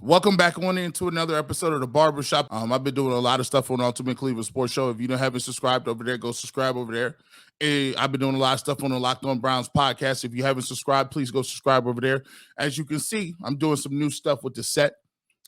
Welcome back on into another episode of the Barbershop. I've been doing a lot of stuff on the Ultimate Cleveland Sports Show. If you haven't subscribed over there, go subscribe over there. I've been doing a lot of stuff on the Locked On Browns podcast. If you haven't subscribed, please go subscribe over there. As you can see, I'm doing some new stuff with the set.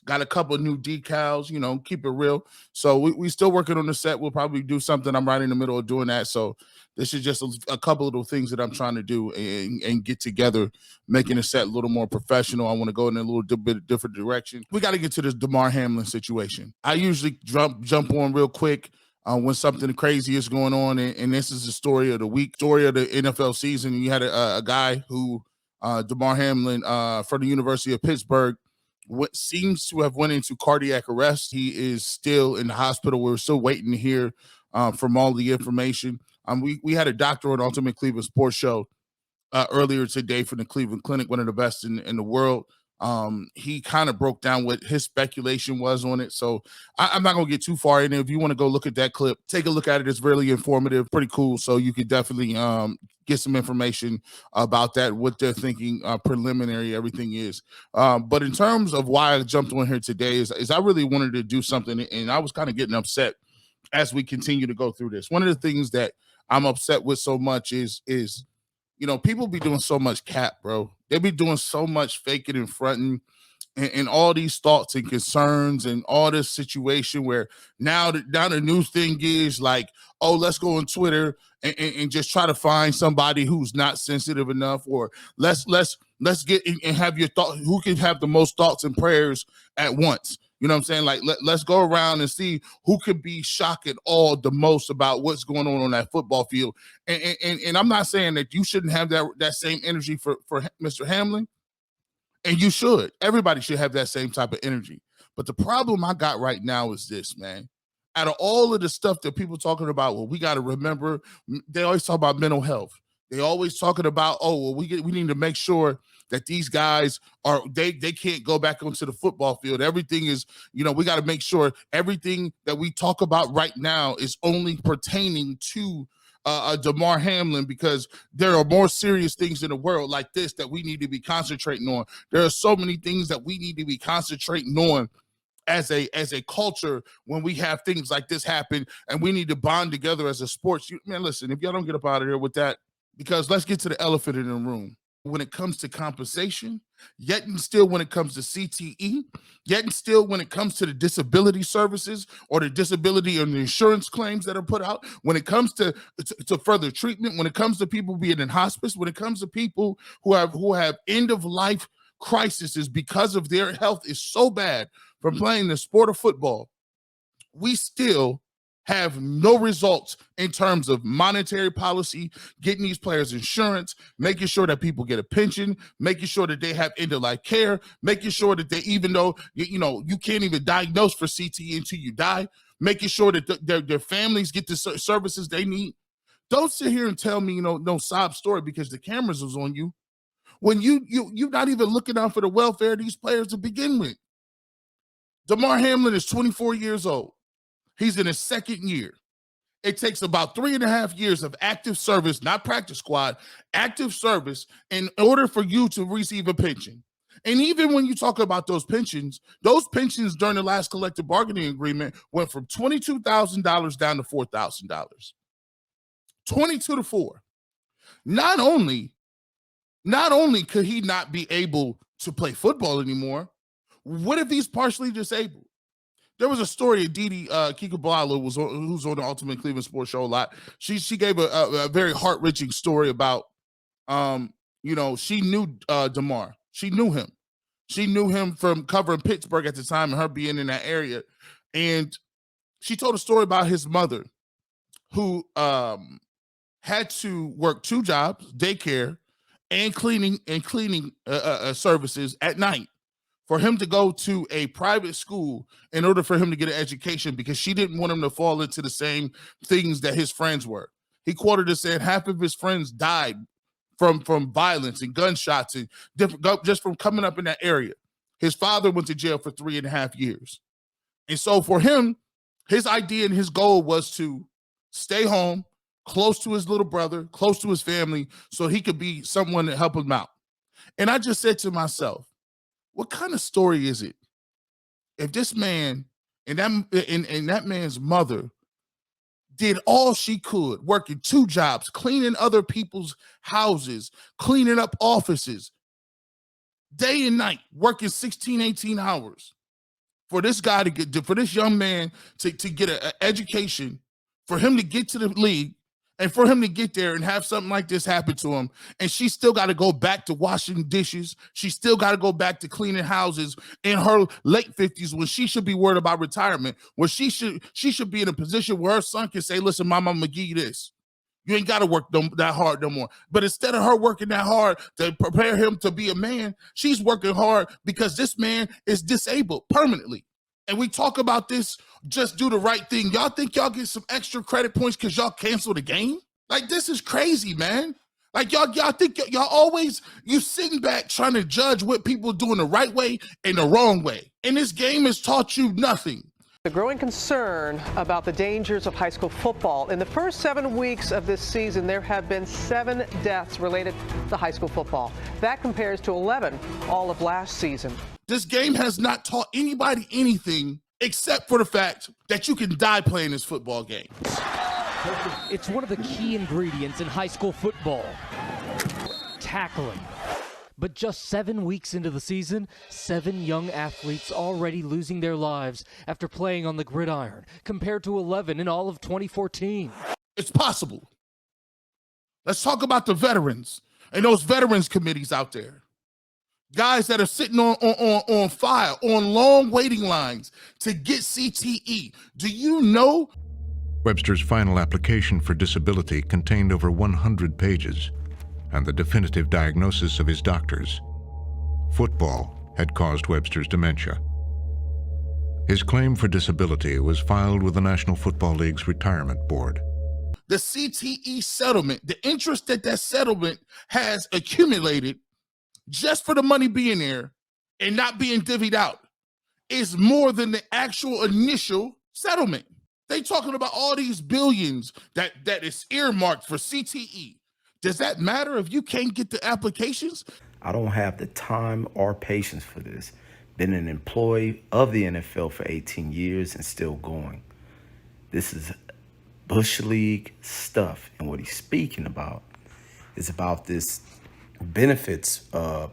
Got a couple of new decals, keep it real. So we still working on the set. We'll probably do something. I'm right in the middle of doing that. So this is just a couple of the things that I'm trying to do and get together, making the set a little more professional. I want to go in a little bit different direction. We got to get to this Damar Hamlin situation. I usually jump on real quick when something crazy is going on. And this is the story of the week, story of the NFL season. You had a guy who, Damar Hamlin from the University of Pittsburgh, what seems to have went into cardiac arrest. He is still in the hospital. We're still waiting to hear from all the information. We had a doctor on Ultimate Cleveland Sports Show earlier today from the Cleveland Clinic, one of the best in the world. He kind of broke down what his speculation was on it. So I'm not going to get too far in it. If you want to go look at that clip, take a look at it. It's really informative, pretty cool. So you could definitely get some information about that, what they're thinking, preliminary, everything is. But in terms of why I jumped on here today is I really wanted to do something, and I was kind of getting upset as we continue to go through this. One of the things that I'm upset with so much is people be doing so much cap, bro. They be doing so much faking and fronting and all these thoughts and concerns and all this situation where now the new thing is like, oh, let's go on Twitter and just try to find somebody who's not sensitive enough, or let's get and have your thought, who can have the most thoughts and prayers at once. You know what I'm saying? Like, let's go around and see who could be shocked at all the most about what's going on that football field. And I'm not saying that you shouldn't have that same energy for Mr. Hamlin, and you should. Everybody should have that same type of energy. But the problem I got right now is this, man. Out of all of the stuff that people talking about, well, we got to remember, they always talk about mental health. They always talking about, oh, well, we need to make sure that these guys they can't go back onto the football field. Everything is, we got to make sure everything that we talk about right now is only pertaining to Damar Hamlin, because there are more serious things in the world like this that we need to be concentrating on. There are so many things that we need to be concentrating on as a culture when we have things like this happen, and we need to bond together as a sports. Man, listen, if y'all don't get up out of here with that, because let's get to the elephant in the room. When it comes to compensation, yet and still when it comes to CTE, yet and still when it comes to the disability services or the disability and the insurance claims that are put out, when it comes to further treatment, when it comes to people being in hospice, when it comes to people who have end of life crises because of their health is so bad from playing the sport of football, we still have no results in terms of monetary policy, getting these players insurance, making sure that people get a pension, making sure that they have end-of-life care, making sure that they, even though, you can't even diagnose for CTE until you die, making sure that their families get the services they need. Don't sit here and tell me, no sob story because the cameras was on you when you're not even looking out for the welfare of these players to begin with. Damar Hamlin is 24 years old. He's in his second year. It takes about 3.5 years of active service, not practice squad, active service in order for you to receive a pension. And even when you talk about those pensions during the last collective bargaining agreement went from $22,000 down to $4,000. 22 to 4. Not only could he not be able to play football anymore, what if he's partially disabled? There was a story of Didi Kikabala, who's on the Ultimate Cleveland Sports Show a lot. She gave a very heart-wrenching story about, she knew Demar. She knew him. She knew him from covering Pittsburgh at the time and her being in that area. And she told a story about his mother who had to work 2 jobs, daycare and cleaning services at night, for him to go to a private school in order for him to get an education, because she didn't want him to fall into the same things that his friends were. He quoted us saying half of his friends died from violence and gunshots and just from coming up in that area. His father went to jail for 3.5 years. And so for him, his idea and his goal was to stay home, close to his little brother, close to his family, so he could be someone to help him out. And I just said to myself, what kind of story is it if this man and that man's mother did all she could, working 2 jobs, cleaning other people's houses, cleaning up offices, day and night, working 16, 18 hours for this guy for this young man to get an education, for him to get to the league, and for him to get there and have something like this happen to him. And she still got to go back to washing dishes. She still got to go back to cleaning houses in her late 50s when she should be worried about retirement, where she should be in a position where her son can say, listen, mom, I'm going to give you this. You ain't got to work that hard no more. But instead of her working that hard to prepare him to be a man, she's working hard because this man is disabled permanently. And we talk about this, just do the right thing. Y'all think y'all get some extra credit points because y'all canceled the game? Like, this is crazy, man. Like, y'all think y'all always, you sitting back trying to judge what people doing the right way and the wrong way. And this game has taught you nothing. The growing concern about the dangers of high school football. In the first 7 weeks of this season, there have been 7 deaths related to high school football. That compares to 11 all of last season. This game has not taught anybody anything except for the fact that you can die playing this football game. It's one of the key ingredients in high school football, tackling. But just 7 weeks into the season, 7 young athletes already losing their lives after playing on the gridiron, compared to 11 in all of 2014. It's possible. Let's talk about the veterans and those veterans committees out there. Guys that are sitting on file, on long waiting lines to get CTE. Do you know? Webster's final application for disability contained over 100 pages and the definitive diagnosis of his doctors. Football had caused Webster's dementia. His claim for disability was filed with the National Football League's Retirement Board. The CTE settlement, the interest that settlement has accumulated just for the money being there and not being divvied out, is more than the actual initial settlement. They talking about all these billions that is earmarked for CTE. Does that matter if you can't get the applications? I don't have the time or patience for this. Been an employee of the NFL for 18 years and still going. This is Bush League stuff. And what he's speaking about is about this benefits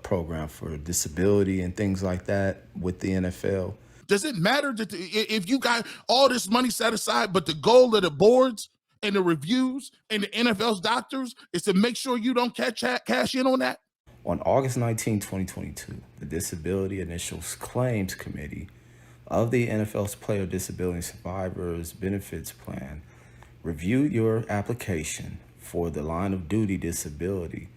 program for disability and things like that with the NFL. Does it matter that if you got all this money set aside, but the goal of the boards and the reviews and the NFL's doctors is to make sure you don't cash in on that? On August 19, 2022, the Disability Initial Claims Committee of the NFL's Player Disability Survivors Benefits Plan reviewed your application for the line of duty disability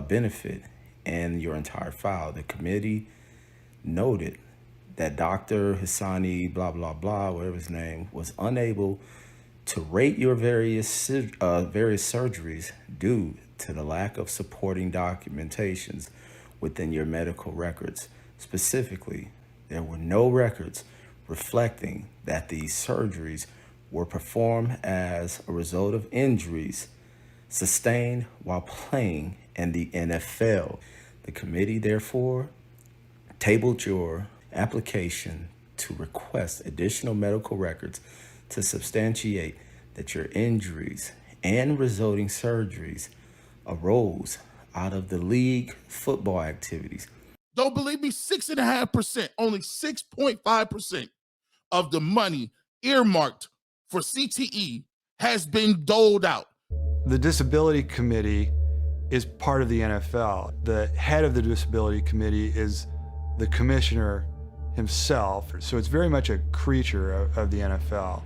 benefit and your entire file. The committee noted that Dr. Hassani, blah, blah, blah, whatever his name, was unable to rate your various surgeries due to the lack of supporting documentations within your medical records. Specifically, there were no records reflecting that these surgeries were performed as a result of injuries sustained while playing in the NFL. The committee, therefore, tabled your application to request additional medical records to substantiate that your injuries and resulting surgeries arose out of the league football activities. Don't believe me? 6.5%, only 6.5% of the money earmarked for CTE has been doled out. The Disability Committee is part of the NFL. The head of the Disability Committee is the commissioner himself. So it's very much a creature of the NFL.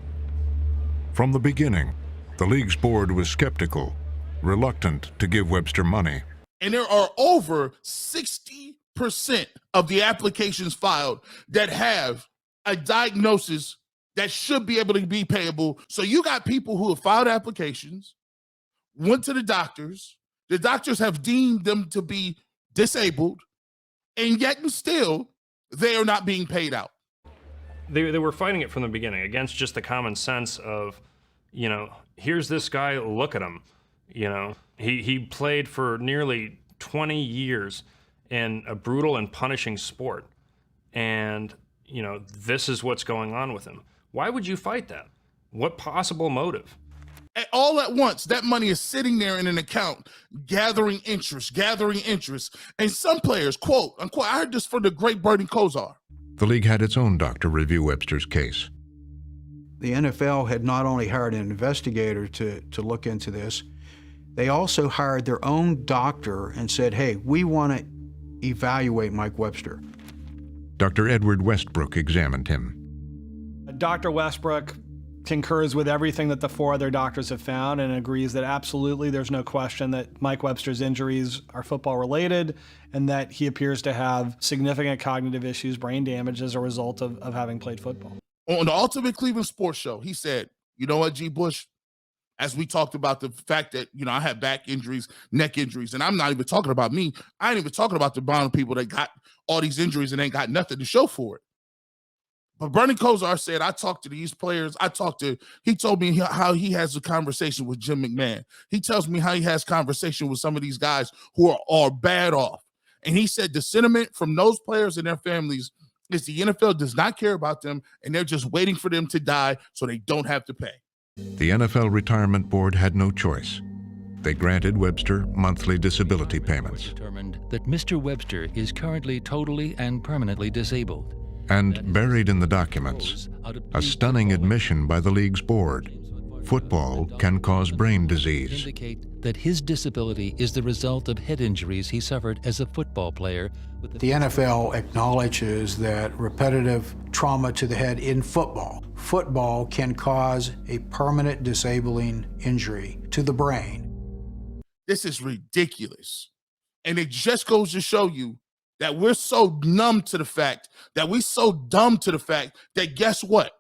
From the beginning, the league's board was skeptical, reluctant to give Webster money. And there are over 60% of the applications filed that have a diagnosis that should be able to be payable. So you got people who have filed applications, went to the doctors have deemed them to be disabled, and yet and still they are not being paid out. They were fighting it from the beginning against just the common sense of, you know, here's this guy, look at him. You know, he played for nearly 20 years in a brutal and punishing sport. And, this is what's going on with him. Why would you fight that? What possible motive? All at once, that money is sitting there in an account, gathering interest. And some players, quote unquote, I heard this from the great Bernie Kosar. The league had its own doctor review Webster's case. The NFL had not only hired an investigator to look into this, they also hired their own doctor and said, hey, we want to evaluate Mike Webster. Dr. Edward Westbrook examined him. Dr. Westbrook concurs with everything that the 4 other doctors have found and agrees that absolutely there's no question that Mike Webster's injuries are football related and that he appears to have significant cognitive issues, brain damage as a result of having played football. On the Ultimate Cleveland Sports Show, he said, you know what, G. Bush, as we talked about the fact that, I had back injuries, neck injuries, and I'm not even talking about me. I ain't even talking about the amount of people that got all these injuries and ain't got nothing to show for it. But Bernie Kosar said, I talked to these players. He told me how he has a conversation with Jim McMahon. He tells me how he has conversation with some of these guys who are bad off. And he said the sentiment from those players and their families is the NFL does not care about them and they're just waiting for them to die so they don't have to pay. The NFL Retirement Board had no choice. They granted Webster monthly disability payments. Determined that Mr. Webster is currently totally and permanently disabled. And buried in the documents, a stunning admission by the league's board. Football can cause brain disease. Indicate that his disability is the result of head injuries he suffered as a football player. The NFL acknowledges that repetitive trauma to the head in football can cause a permanent disabling injury to the brain. This is ridiculous. And it just goes to show you that we're so numb to the fact, that we're so dumb to the fact that guess what?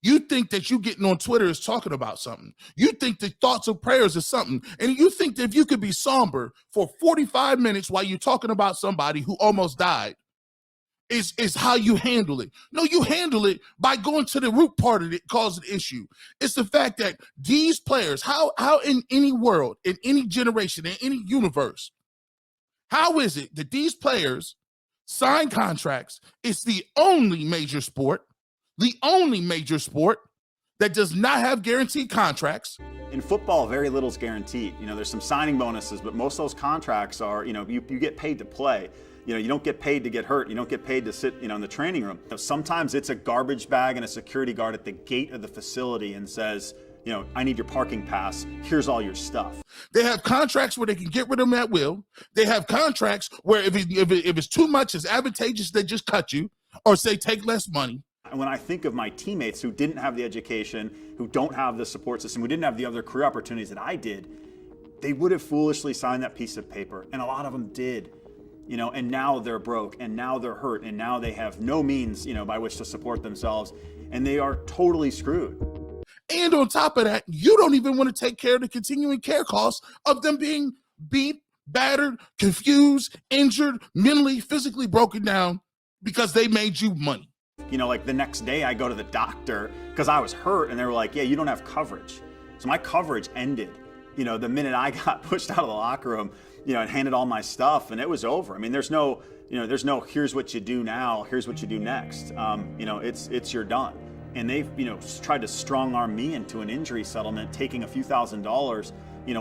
You think that you getting on Twitter is talking about something. You think the thoughts of prayers is something. And you think that if you could be somber for 45 minutes while you're talking about somebody who almost died is how you handle it. No, you handle it by going to the root part of it causing the issue. It's the fact that these players, how in any world, in any generation, in any universe, how is it that these players sign contracts? It's the only major sport that does not have guaranteed contracts. In football, very little is guaranteed. There's some signing bonuses, but most of those contracts are, you get paid to play. You don't get paid to get hurt. You don't get paid to sit, in the training room. Sometimes it's a garbage bag and a security guard at the gate of the facility and says, I need your parking pass. Here's all your stuff. They have contracts where they can get rid of them at will. They have contracts where if it's too much, it's advantageous, they just cut you or say take less money. And when I think of my teammates who didn't have the education, who don't have the support system, who didn't have the other career opportunities that I did, they would have foolishly signed that piece of paper. And a lot of them did. And now they're broke, and now they're hurt, and now they have no means, by which to support themselves, and they are totally screwed. And on top of that, you don't even want to take care of the continuing care costs of them being beat, battered, confused, injured, mentally, physically broken down because they made you money. Like the next day I go to the doctor because I was hurt, and they were like, yeah, you don't have coverage. So my coverage ended, the minute I got pushed out of the locker room, and handed all my stuff, and it was over. I mean, there's no here's what you do now, here's what you do next. It's you're done. And they've, tried to strong arm me into an injury settlement, taking a few $1,000s,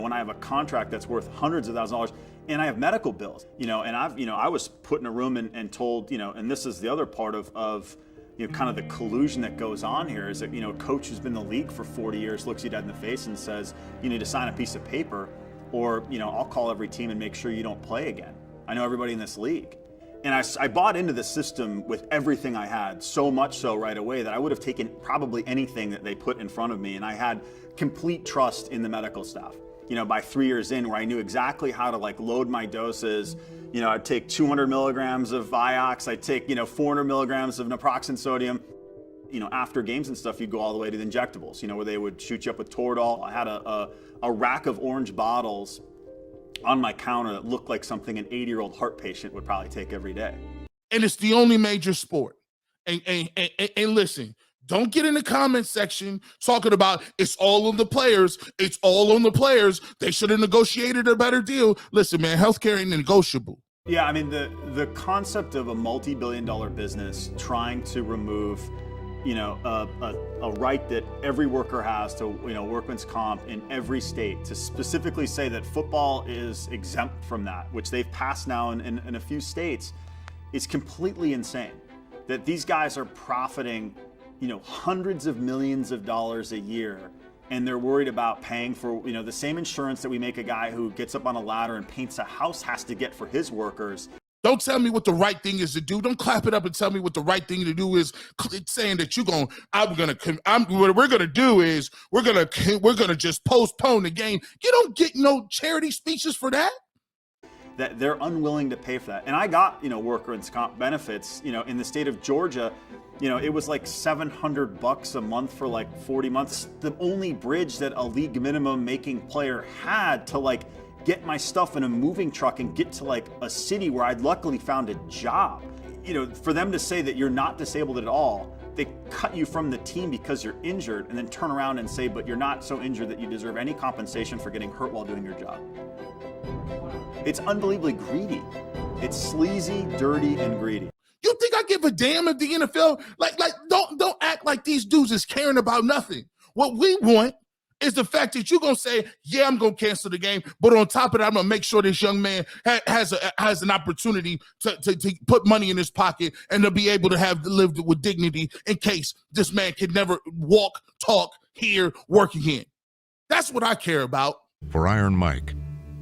when I have a contract that's worth hundreds of thousands of dollars, and I have medical bills, and I was put in a room and told, and this is the other part of kind of the collusion that goes on here is that, a coach who's been in the league for 40 years looks you dead in the face and says, you need to sign a piece of paper, or, I'll call every team and make sure you don't play again. I know everybody in this league. And I bought into the system with everything I had, so much so right away that I would have taken probably anything that they put in front of me. And I had complete trust in the medical staff. By 3 years in, where I knew exactly how to load my doses. I'd take 200 milligrams of Vioxx, I'd take 400 milligrams of naproxen sodium. After games and stuff, you'd go all the way to the injectables, where they would shoot you up with Toradol. I had a rack of orange bottles on my counter that looked like something an 80-year-old heart patient would probably take every day. And it's the only major sport. And listen, don't get in the comment section talking about it's all on the players. It's all on the players. They should have negotiated a better deal. Listen, man, healthcare ain't negotiable. Yeah, I mean, the concept of a multi-billion-dollar business trying to remove, a right that every worker has to, workman's comp in every state, to specifically say that football is exempt from that, which they've passed now in a few states, is completely insane. That these guys are profiting, hundreds of millions of dollars a year, and they're worried about paying for, the same insurance that we make a guy who gets up on a ladder and paints a house has to get for his workers. Don't tell me what the right thing is to do. Don't clap it up and tell me what the right thing to do is. Saying that what we're gonna do is we're gonna just postpone the game. You don't get no charity speeches for that. That they're unwilling to pay for that. And I got, workers' comp benefits, in the state of Georgia, it was like $700 a month for like 40 months. The only bridge that a league minimum making player had to get my stuff in a moving truck and get to a city where I'd luckily found a job. For them to say that you're not disabled at all, they cut you from the team because you're injured, and then turn around and say, but you're not so injured that you deserve any compensation for getting hurt while doing your job. It's unbelievably greedy. It's sleazy, dirty, and greedy. You think I give a damn if the NFL, don't act like these dudes is caring about nothing. What we want is the fact that you're going to say, yeah, I'm going to cancel the game, but on top of that, I'm going to make sure this young man has an opportunity to put money in his pocket and to be able to live with dignity in case this man can never walk, talk, hear, work again. That's what I care about. For Iron Mike,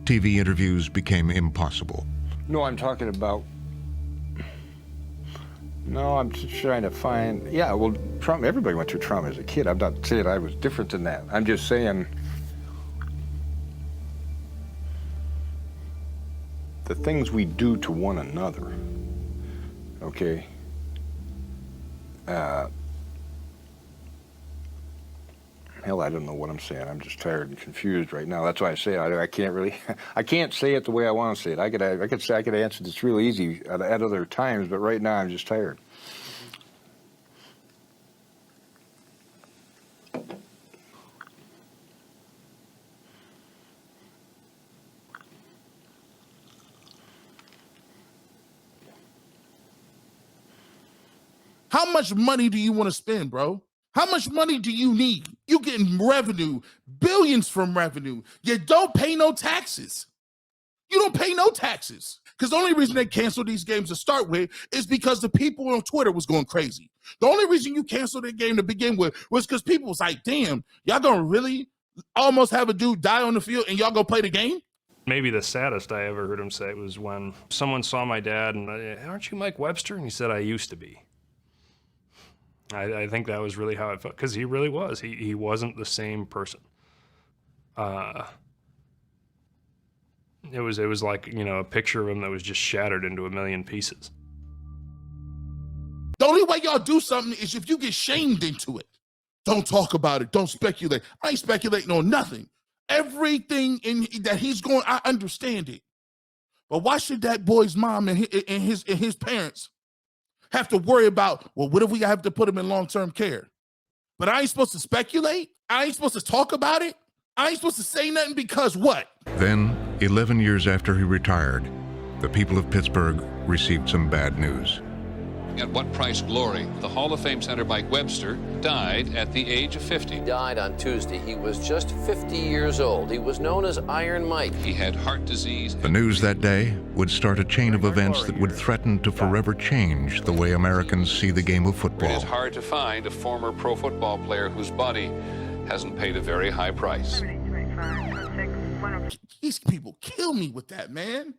TV interviews became impossible. No, I'm talking about... No, I'm just trying to find... Yeah, well, trauma, everybody went through trauma as a kid. I'm not saying I was different than that. I'm just saying... the things we do to one another, okay? Hell, I don't know what I'm saying. I'm just tired and confused right now. That's why I say I can't really... I can't say it the way I want to say it. I could answer this real easy at other times, but right now I'm just tired. How much money do you want to spend, bro? How much money do you need? You getting revenue, billions from revenue. You don't pay no taxes. You don't pay no taxes. Because the only reason they canceled these games to start with is because the people on Twitter was going crazy. The only reason you canceled the game to begin with was because people was like, damn, y'all gonna really almost have a dude die on the field and y'all gonna play the game? Maybe the saddest I ever heard him say was when someone saw my dad and, aren't you Mike Webster? And he said, I used to be. I think that was really how it felt, because he really was. He wasn't the same person. It was like, a picture of him that was just shattered into a million pieces. The only way y'all do something is if you get shamed into it. Don't talk about it. Don't speculate. I ain't speculating on nothing. Everything that he's going, I understand it. But why should that boy's mom and his parents have to worry about, well, what if we have to put him in long-term care? But I ain't supposed to speculate? I ain't supposed to talk about it? I ain't supposed to say nothing because what? Then, 11 years after he retired, the people of Pittsburgh received some bad news. At what price glory, the Hall of Fame center Mike Webster died at the age of 50. He died on Tuesday. He was just 50 years old. He was known as Iron Mike. He had heart disease. The news that day would start a chain of events that would threaten to forever change the way Americans see the game of football. It is hard to find a former pro football player whose body hasn't paid a very high price. These people kill me with that, man.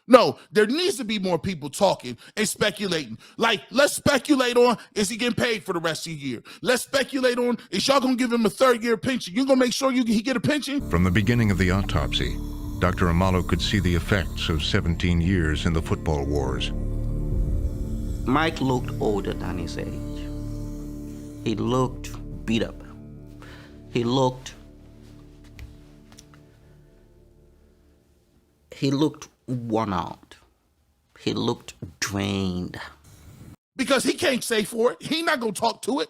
No, there needs to be more people talking and speculating. Let's speculate on, is he getting paid for the rest of the year? Let's speculate on, is y'all going to give him a third-year pension? You going to make sure he get a pension? From the beginning of the autopsy, Dr. Amalo could see the effects of 17 years in the football wars. Mike looked older than his age. He looked beat up. He looked worn out. He looked drained. Because he can't say for it. He not going to talk to it.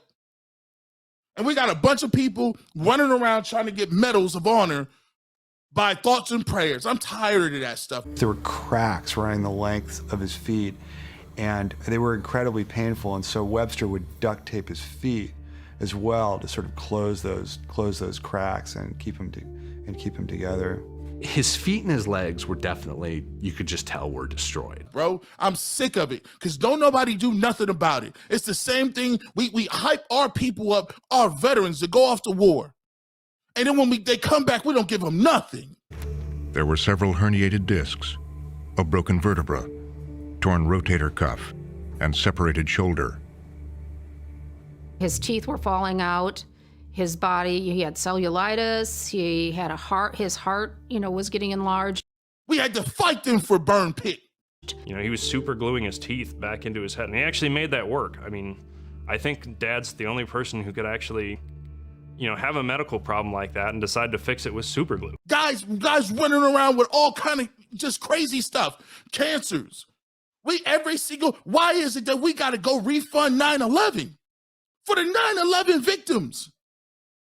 And we got a bunch of people running around trying to get medals of honor by thoughts and prayers. I'm tired of that stuff. There were cracks running the length of his feet, and they were incredibly painful, and so Webster would duct tape his feet as well to sort of close those cracks and keep them together. His feet and his legs were definitely, you could just tell, were destroyed. Bro, I'm sick of it because don't nobody do nothing about it. It's the same thing. We hype our people up, our veterans, to go off to war. And then when they come back, we don't give them nothing. There were several herniated discs, a broken vertebra, torn rotator cuff, and separated shoulder. His teeth were falling out. His body, he had cellulitis. He had his heart, was getting enlarged. We had to fight them for burn pit. He was super gluing his teeth back into his head, and he actually made that work. I mean, I think Dad's the only person who could actually, have a medical problem like that and decide to fix it with super glue. Guys running around with all kind of just crazy stuff, cancers. Why is it that we got to go refund 9/11 for the 9/11 victims?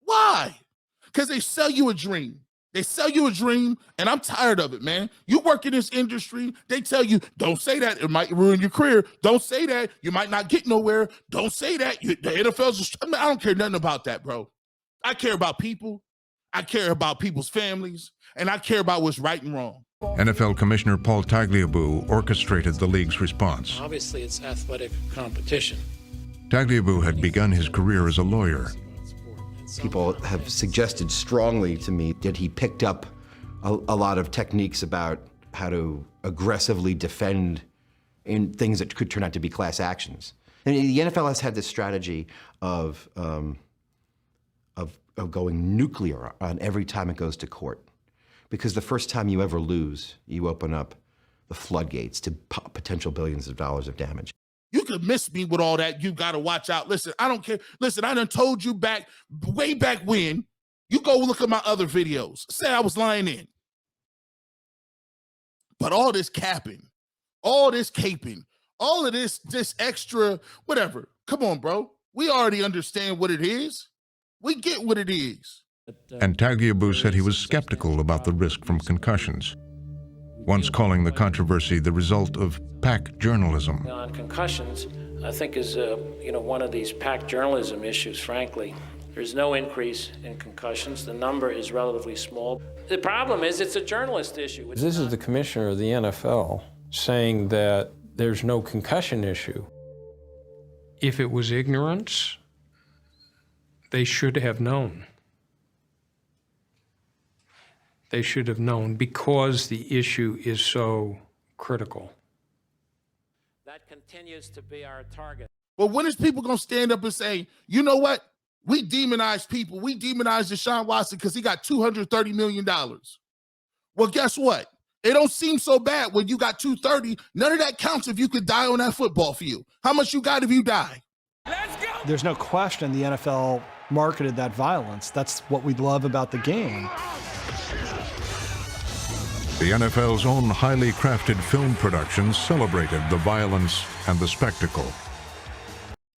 Why? Because they sell you a dream. They sell you a dream, and I'm tired of it, man. You work in this industry, they tell you, don't say that, it might ruin your career. Don't say that, you might not get nowhere. Don't say that, the NFL's, I don't care nothing about that, bro. I care about people, I care about people's families, and I care about what's right and wrong. NFL Commissioner Paul Tagliabue orchestrated the league's response. Obviously, it's athletic competition. Tagliabue had begun his career as a lawyer. People have suggested strongly to me that he picked up a lot of techniques about how to aggressively defend in things that could turn out to be class actions. And the NFL has had this strategy of going nuclear on every time it goes to court. Because the first time you ever lose, you open up the floodgates to potential billions of dollars of damage. You could miss me with all that. You got to watch out. Listen, I don't care. Listen, I done told you way back when. You go look at my other videos. Say I was lying in. But all this capping, all this caping, all of this extra, whatever. Come on, bro. We already understand what it is. We get what it is. And Tagliabue said he was skeptical about the risk from concussions, once calling the controversy the result of PAC journalism. On concussions, I think is one of these PAC journalism issues, frankly. There's no increase in concussions. The number is relatively small. The problem is it's a journalist issue. This is the commissioner of the NFL saying that there's no concussion issue. If it was ignorance, they should have known. They should have known because the issue is so critical. That continues to be our target. Well, when is people going to stand up and say, you know what? We demonize people. We demonize Deshaun Watson because he got $230 million. Well, guess what? It don't seem so bad when you got 230. None of that counts if you could die on that football field. How much you got if you die? Let's go! There's no question the NFL marketed that violence. That's what we love about the game. The NFL's own highly crafted film productions celebrated the violence and the spectacle.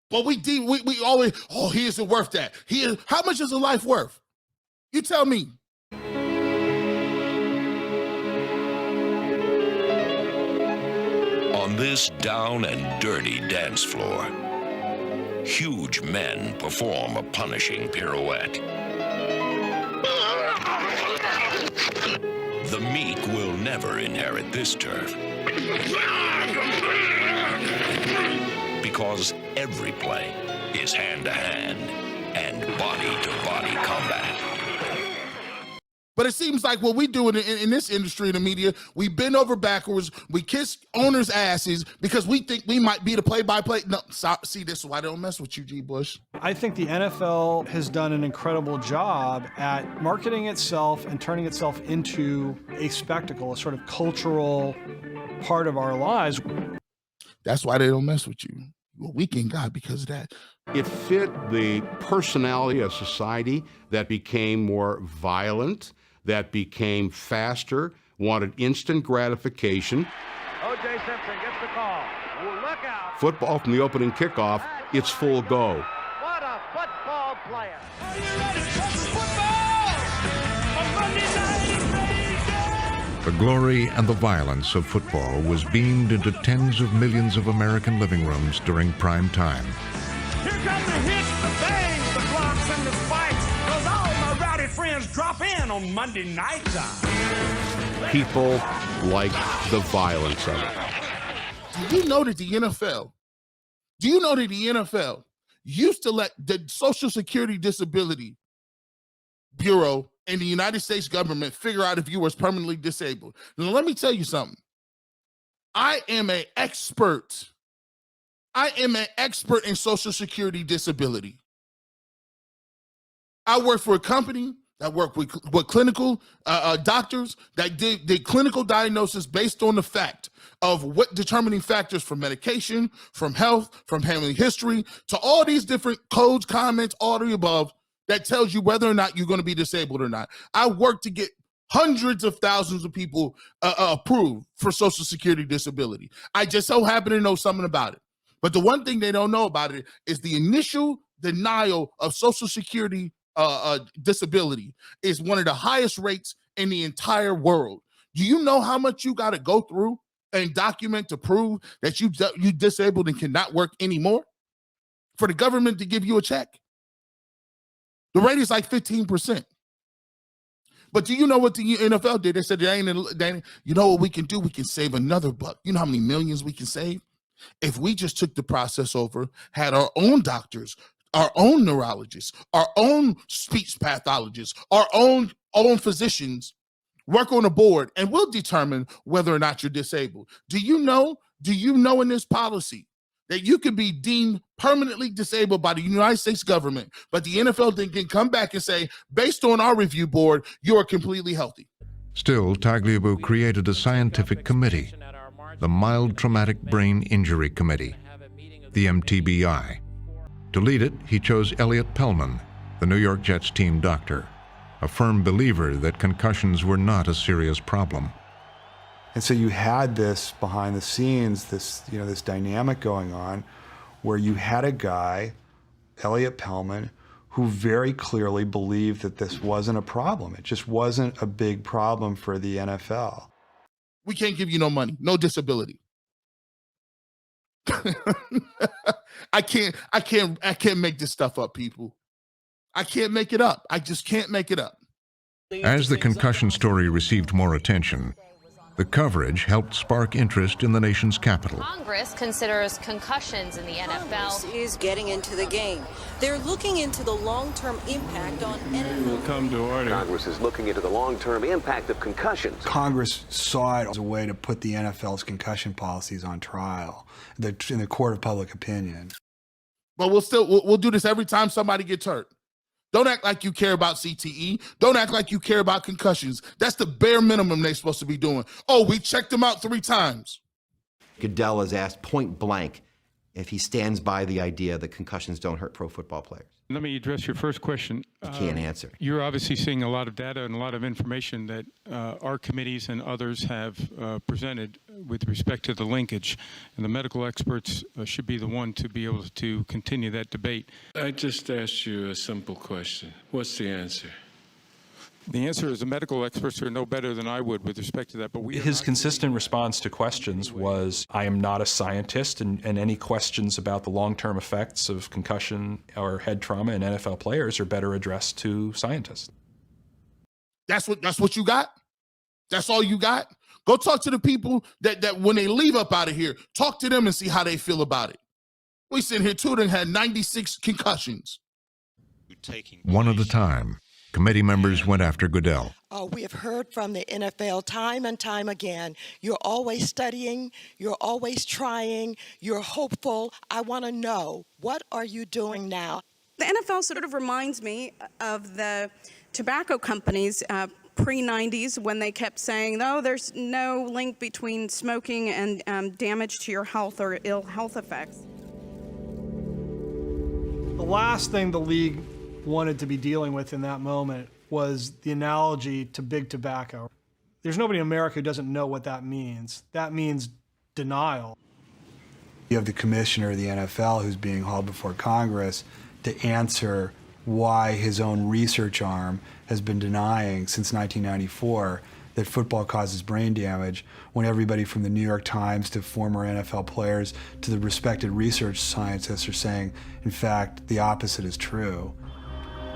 But we always, he isn't worth that. How much is a life worth? You tell me. On this down and dirty dance floor, huge men perform a punishing pirouette. The meek will never inherit this turf. Because every play is hand-to-hand and body-to-body combat. But it seems like what we do in this industry, in the media, we bend over backwards, we kiss owners' asses because we think we might be the play-by-play. No, see, this is why they don't mess with you, G. Bush. I think the NFL has done an incredible job at marketing itself and turning itself into a spectacle, a sort of cultural part of our lives. That's why they don't mess with you. Well, we can God because of that. It fit the personality of society that became more violent, that became faster, wanted instant gratification. O.J. Simpson gets the call. Look out. Football from the opening kickoff, it's full go. What a football player. Are you ready for football? On Monday night, The glory and the violence of football was beamed into tens of millions of American living rooms during prime time. Here come the hits, the bangs, the blocks, and the spikes. 'Cause all my rowdy friends drop in on Monday night time. People like the violence of it. Do you know that the NFL used to let the Social Security Disability Bureau and the United States government figure out if you was permanently disabled? Now, let me tell you something. I am an expert in Social Security disability. I work for a company that worked with clinical doctors that did clinical diagnosis based on the fact of what determining factors from medication, from health, from family history, to all these different codes, comments, all the above that tells you whether or not you're going to be disabled or not. I work to get hundreds of thousands of people approved for Social Security disability. I just so happen to know something about it. But the one thing they don't know about it is the initial denial of Social Security disability is one of the highest rates in the entire world. Do you know how much you got to go through and document to prove that you disabled and cannot work anymore for the government to give you a check? The rate is like 15%. But do you know what the NFL did? They said, you know what we can do? We can save another buck. You know how many millions we can save? If we just took the process over, had our own doctors, our own neurologists, our own speech pathologists, our own physicians work on a board, and we'll determine whether or not you're disabled. Do you know in this policy that you can be deemed permanently disabled by the United States government, but the NFL can come back and say, based on our review board, you're completely healthy? Still, Tagliabue created a scientific committee, the Mild Traumatic Brain Injury Committee, the MTBI. To lead it, he chose Elliot Pellman, the New York Jets team doctor, a firm believer that concussions were not a serious problem. And so you had this behind the scenes, this dynamic going on where you had a guy, Elliot Pellman, who very clearly believed that this wasn't a problem. It just wasn't a big problem for the NFL. We can't give you no money, no disability. I can't make this stuff up, people. I can't make it up. I just can't make it up. As the concussion story received more attention, the coverage helped spark interest in the nation's capital. Congress considers concussions in the NFL. Congress is getting into the game. They're looking into the long-term impact on NFL. Will come to order. Congress is looking into the long-term impact of concussions. Congress saw it as a way to put the NFL's concussion policies on trial in the court of public opinion. But we'll do this every time somebody gets hurt. Don't act like you care about CTE. Don't act like you care about concussions. That's the bare minimum they're supposed to be doing. Oh, we checked them out 3 times. Goodell is asked point blank if he stands by the idea that concussions don't hurt pro football players. Let me address your first question. He can't answer. You're obviously seeing a lot of data and a lot of information that our committees and others have presented with respect to the linkage, and the medical experts should be the one to be able to continue that debate. I just asked you a simple question. What's the answer? The answer is the medical experts are no better than I would with respect to that. But his consistent response to questions was, I am not a scientist, and any questions about the long-term effects of concussion or head trauma in NFL players are better addressed to scientists. That's what you got? That's all you got? Go talk to the people that when they leave up out of here, talk to them and see how they feel about it. We sitting here too and had 96 concussions. One at a time, committee members went after Goodell. We have heard from the NFL time and time again. You're always studying, you're always trying, you're hopeful. I want to know, what are you doing now? The NFL sort of reminds me of the tobacco companies pre-90s when they kept saying, no, there's no link between smoking and damage to your health or ill health effects. The last thing the league wanted to be dealing with in that moment was the analogy to big tobacco. There's nobody in America who doesn't know what that means. That means denial. You have the commissioner of the NFL who's being hauled before Congress to answer why his own research arm has been denying since 1994 that football causes brain damage, when everybody from the New York Times to former NFL players to the respected research scientists are saying, in fact, the opposite is true.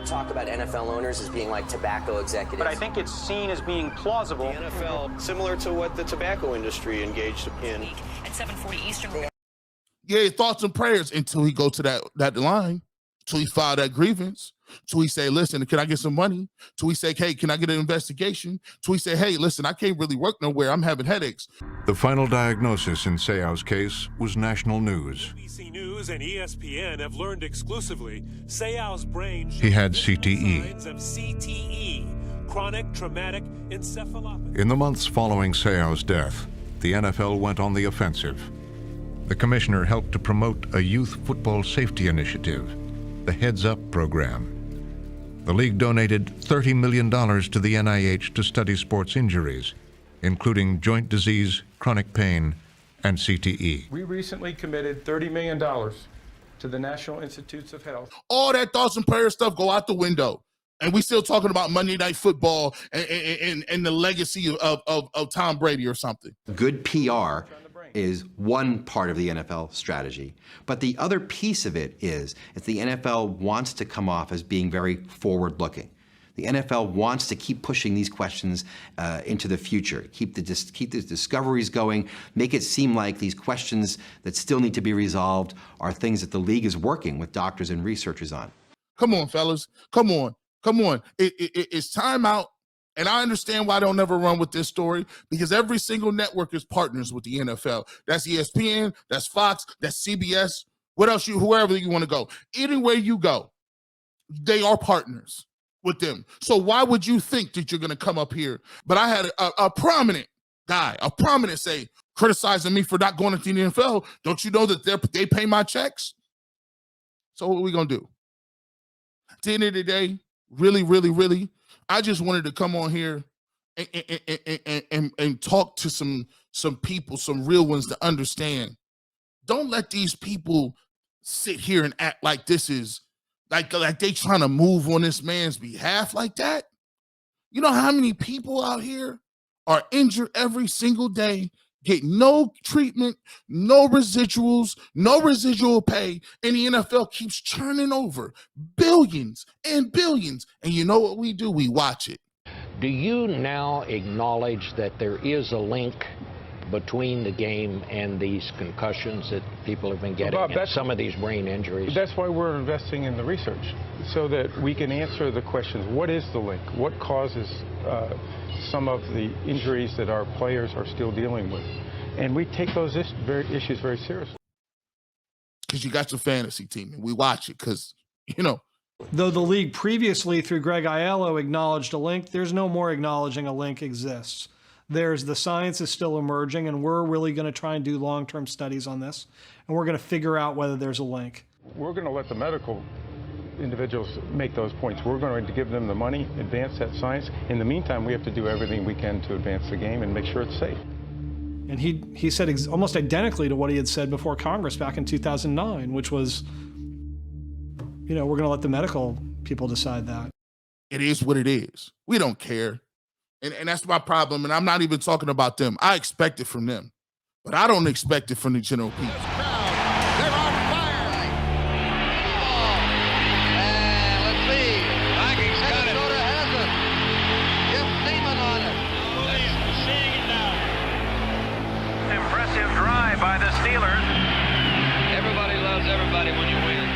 Talk about NFL owners as being like tobacco executives. But I think it's seen as being plausible. The NFL, similar to what the tobacco industry engaged in. At 7:40 Eastern. Yeah, thoughts and prayers until he go to that line, till he file that grievance, till he say, listen, can I get some money? Till he say, hey, can I get an investigation? Till he say, hey, listen, I can't really work nowhere. I'm having headaches. The final diagnosis in Seau's case was national news. ABC News and ESPN have learned exclusively Seau's brain He had CTE. signs of CTE, chronic traumatic encephalopathy. In the months following Seau's death, the NFL went on the offensive. The commissioner helped to promote a youth football safety initiative, the Heads Up program. The league donated $30 million to the NIH to study sports injuries, including joint disease, chronic pain, and CTE. We recently committed $30 million to the National Institutes of Health. All that thoughts and prayers stuff go out the window. And we still talking about Monday Night Football and the legacy of Tom Brady or something. Good PR is one part of the NFL strategy. But the other piece of it is the NFL wants to come off as being very forward-looking. The NFL wants to keep pushing these questions into the future, keep the discoveries going, make it seem like these questions that still need to be resolved are things that the league is working with doctors and researchers on. Come on, fellas. Come on. Come on. It's time out. And I understand why they'll never run with this story, because every single network is partners with the NFL. That's ESPN, that's Fox, that's CBS. What else? Whoever you want to go. Anywhere you go, they are partners with them. So why would you think that you're going to come up here? But I had a prominent guy, say, criticizing me for not going to the NFL. Don't you know that they pay my checks? So what are we going to do? At the end of the day, really, I just wanted to come on here and talk to some people, some real ones to understand. Don't let these people sit here and act like this is like they trying to move on this man's behalf like that. You know how many people out here are injured every single day, get no treatment, no residuals, no residual pay, and the NFL keeps churning over billions and billions. And you know what we do? We watch it. Do you now acknowledge that there is a link between the game and these concussions that people have been getting, and some of these brain injuries? That's why we're investing in the research, so that we can answer the questions. What is the link? What causes some of the injuries that our players are still dealing with? And we take those issues very seriously. Because you got your fantasy team, and we watch it because, you know. Though the league previously, through Greg Aiello, acknowledged a link, there's no more acknowledging a link exists. The science is still emerging, and we're really going to try and do long-term studies on this, and we're going to figure out whether there's a link. We're going to let the medical individuals make those points. We're going to give them the money, advance that science. In the meantime, we have to do everything we can to advance the game and make sure it's safe. And he said almost identically to what he had said before Congress back in 2009, which was, you know, we're going to let the medical people decide that. It is what it is. We don't care. And that's my problem. And I'm not even talking about them. I expect it from them. But I don't expect it from the general people. By the Steelers. Everybody loves everybody when you win.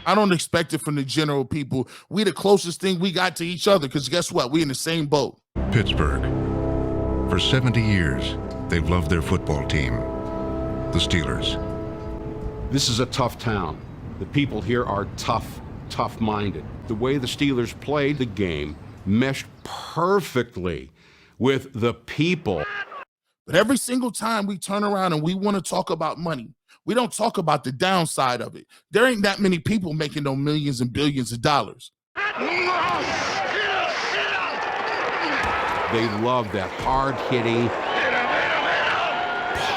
I don't expect it from the general people. We the closest thing we got to each other, because guess what? We in the same boat. Pittsburgh. For 70 years, they've loved their football team, the Steelers. This is a tough town. The people here are tough-minded. The way the Steelers played the game meshed perfectly with the people. But every single time we turn around and we want to talk about money, we don't talk about the downside of it. There ain't that many people making no millions and billions of dollars. They love that hard-hitting,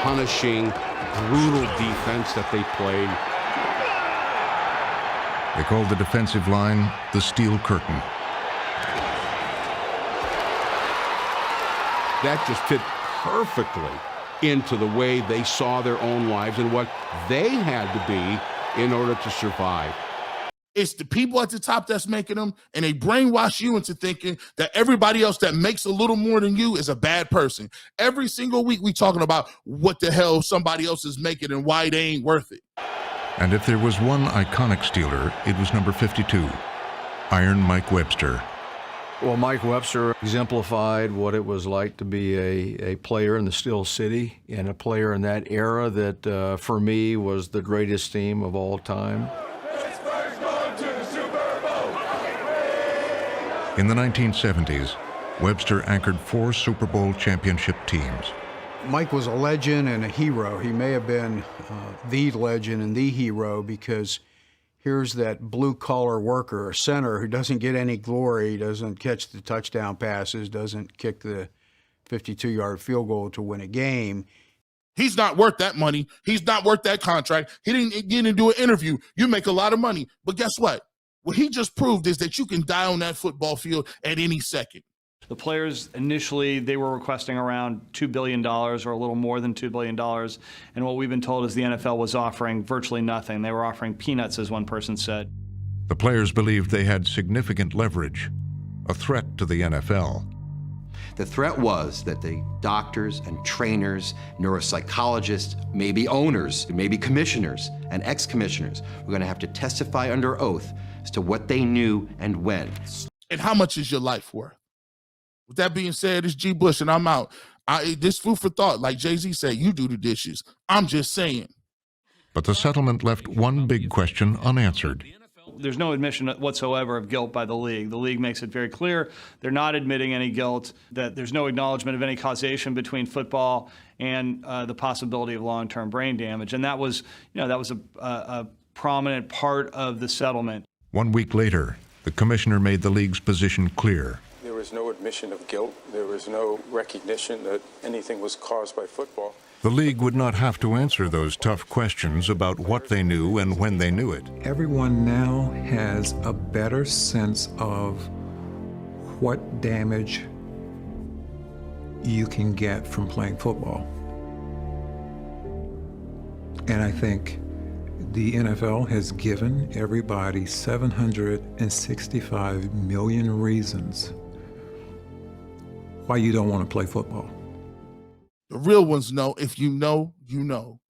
punishing, brutal defense that they played. They called the defensive line the Steel Curtain. That just fit perfectly into the way they saw their own lives and what they had to be in order to survive. It's the people at the top that's making them, and they brainwash you into thinking that everybody else that makes a little more than you is a bad person. Every single week we talking about what the hell somebody else is making and why they ain't worth it. And if there was one iconic Steeler, it was number 52, Iron Mike Webster. Well, Mike Webster exemplified what it was like to be a player in the Steel City and a player in that era that, for me, was the greatest team of all time. In the 1970s, Webster anchored 4 Super Bowl championship teams. Mike was a legend and a hero. He may have been the legend and the hero because here's that blue-collar worker, a center who doesn't get any glory, doesn't catch the touchdown passes, doesn't kick the 52-yard field goal to win a game. He's not worth that money. He's not worth that contract. He didn't do an interview. You make a lot of money. But guess what? What he just proved is that you can die on that football field at any second. The players initially, they were requesting around $2 billion or a little more than $2 billion. And what we've been told is the NFL was offering virtually nothing. They were offering peanuts, as one person said. The players believed they had significant leverage, a threat to the NFL. The threat was that the doctors and trainers, neuropsychologists, maybe owners, maybe commissioners and ex-commissioners were going to have to testify under oath as to what they knew and when. And how much is your life worth? With that being said, it's G. Bush, and I'm out. This food for thought, like Jay-Z said, you do the dishes. I'm just saying. But the settlement left one big question unanswered. There's no admission whatsoever of guilt by the league. The league makes it very clear they're not admitting any guilt, that there's no acknowledgement of any causation between football and the possibility of long-term brain damage. And that was, a prominent part of the settlement. 1 week later, the commissioner made the league's position clear. There was no admission of guilt. There was no recognition that anything was caused by football. The league would not have to answer those tough questions about what they knew and when they knew it. Everyone now has a better sense of what damage you can get from playing football. And I think the NFL has given everybody 765 million reasons why you don't want to play football. The real ones know. If you know, you know.